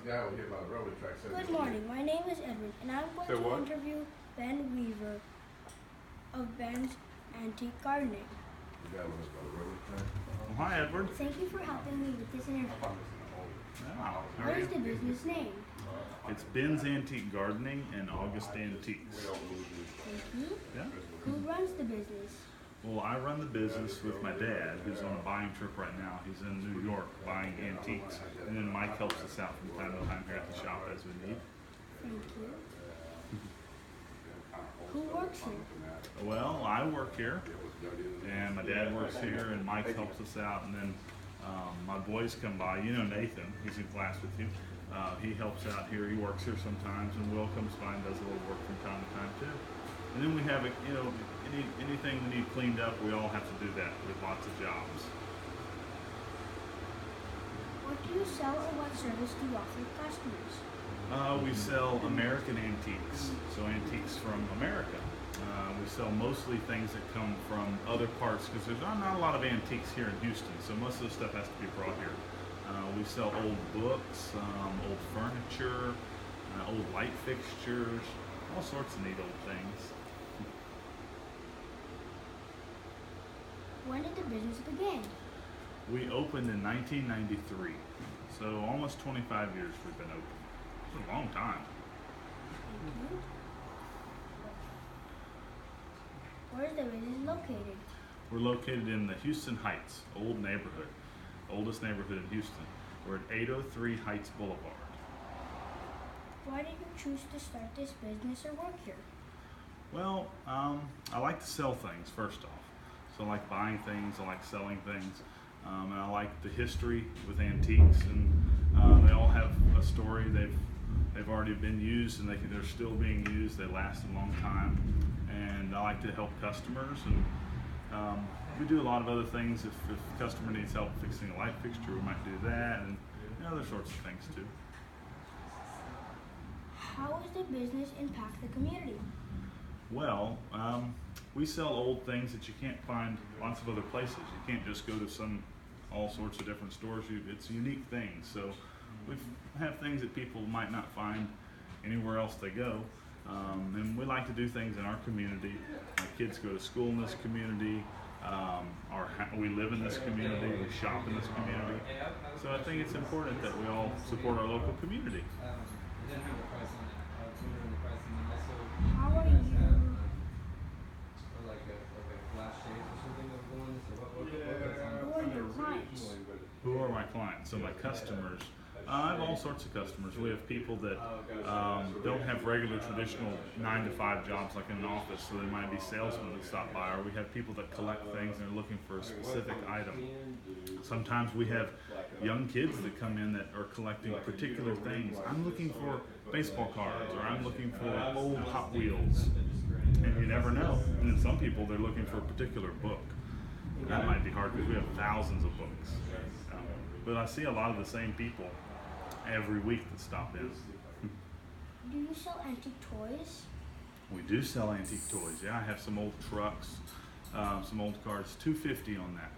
guy was hit by the railroad track. Good morning. My name is Edward, and I'm going to interview Ben Weaver of Ben's Antique Gardening. The guy was hit by the railroad track. Well, hi, Edward. Thank you for helping me with this interview. Wow. What is the business name? It's Ben's Antique Gardening and August Antiques. Thank you. Yeah. Who runs the business? Well, I run the business with my dad, who's on a buying trip right now. He's in New York buying antiques. And then Mike helps us out from time to time here at the shop as we need. Thank you. Who works here? Well, I work here, and my dad works here, and Mike helps us out. And then my boys come by. You know Nathan, he's in class with you. He helps out here. He works here sometimes, and Will comes by and does a little work from time to time too. And then we have, anything we need cleaned up, we all have to do that with lots of jobs. What do you sell or what service do you offer customers? We sell American antiques, so antiques from America. We sell mostly things that come from other parts because there's not a lot of antiques here in Houston, so most of the stuff has to be brought here. We sell old books, old furniture, old light fixtures, all sorts of neat old things. When did the business begin? We opened in 1993, so almost 25 years we've been open. It's a long time. Thank you. Where is the business located? We're located in the Houston Heights, old neighborhood, oldest neighborhood in Houston. We're at 803 Heights Boulevard. Why did you choose to start this business or work here? Well, I like to sell things first off. So I like buying things, I like selling things, and I like the history with antiques, and they all have a story. They've already been used, and they're still being used. They last a long time, and I like to help customers. And we do a lot of other things. If the customer needs help fixing a light fixture, we might do that, and other sorts of things too. How does the business impact the community? Well, we sell old things that you can't find lots of other places. You can't just go to all sorts of different stores. It's unique things. So we have things that people might not find anywhere else they go. And we like to do things in our community. My kids go to school in this community. We live in this community. We shop in this community. So I think it's important that we all support our local community. How are you? Who are your clients? Who are my clients? So my customers. I have all sorts of customers. We have people that don't have regular traditional 9-to-5 jobs like in an office, so they might be salesmen that stop by, or we have people that collect things and are looking for a specific item. Sometimes we have young kids that come in that are collecting particular things. I'm looking for baseball cards, or I'm looking for old Hot Wheels, and you never know. And then some people, they're looking for a particular book. That might be hard because we have thousands of books. But I see a lot of the same people every week that stop in. Do you sell antique toys? We do sell antique toys. Yeah, I have some old trucks, some old cars. $250 on that.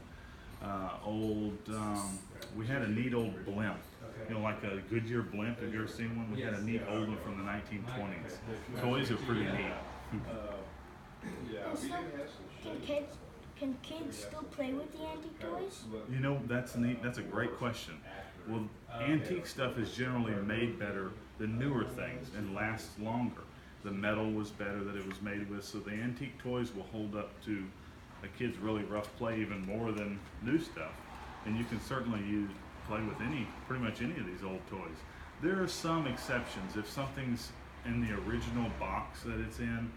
We had a neat old blimp. Like a Goodyear blimp. Have you ever seen one? We had a neat old one from the 1920s. Toys are pretty neat. Can kids still play with the antique toys? That's neat. That's a great question. Well, antique stuff is generally made better than newer things and lasts longer. The metal was better that it was made with, so the antique toys will hold up to a kid's really rough play even more than new stuff. And you can certainly play with pretty much any of these old toys. There are some exceptions. If something's in the original box that it's in,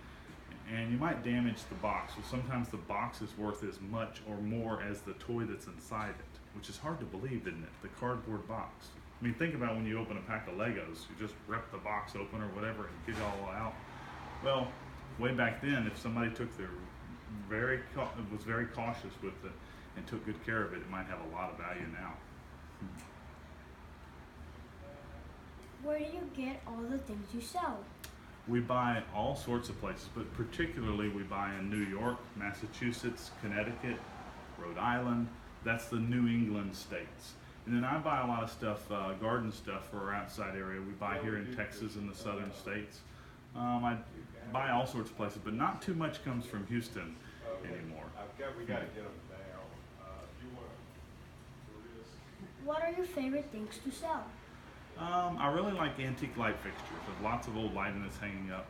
and you might damage the box. Well, sometimes the box is worth as much or more as the toy that's inside it, which is hard to believe, isn't it? The cardboard box. I mean, think about when you open a pack of Legos. You just rip the box open or whatever and get it all out. Well, way back then, if somebody was very cautious with it and took good care of it, it might have a lot of value now. Where do you get all the things you sell? We buy all sorts of places, but particularly we buy in New York, Massachusetts, Connecticut, Rhode Island. That's the New England states. And then I buy a lot of stuff, garden stuff for our outside area. We buy here in Texas and the southern states. I buy all sorts of places, but not too much comes from Houston anymore. We gotta get them down. What are your favorite things to sell? I really like antique light fixtures. There's lots of old lighting that's hanging up,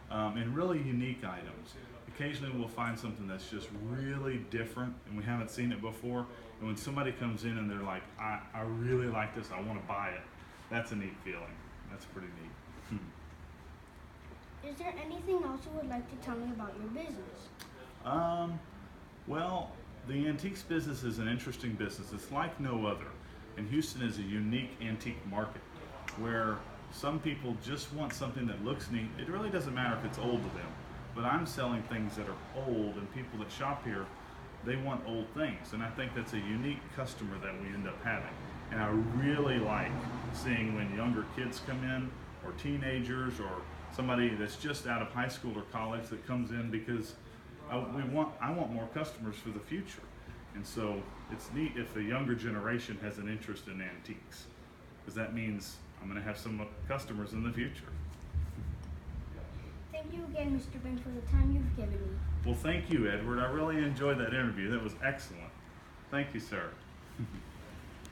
and really unique items. Occasionally we'll find something that's just really different and we haven't seen it before. And when somebody comes in and they're like, I really like this, I want to buy it, that's a neat feeling. That's pretty neat. Is there anything else you would like to tell me about your business? Well, the antiques business is an interesting business. It's like no other. And Houston is a unique antique market where some people just want something that looks neat. It really doesn't matter if it's old to them. But I'm selling things that are old, and people that shop here, they want old things. And I think that's a unique customer that we end up having. And I really like seeing when younger kids come in, or teenagers, or somebody that's just out of high school or college that comes in, because I want more customers for the future. And so it's neat if the younger generation has an interest in antiques, because that means I'm going to have some customers in the future. Thank you again, Mr. Ben, for the time you've given me. Well, thank you, Edward. I really enjoyed that interview. That was excellent. Thank you, sir.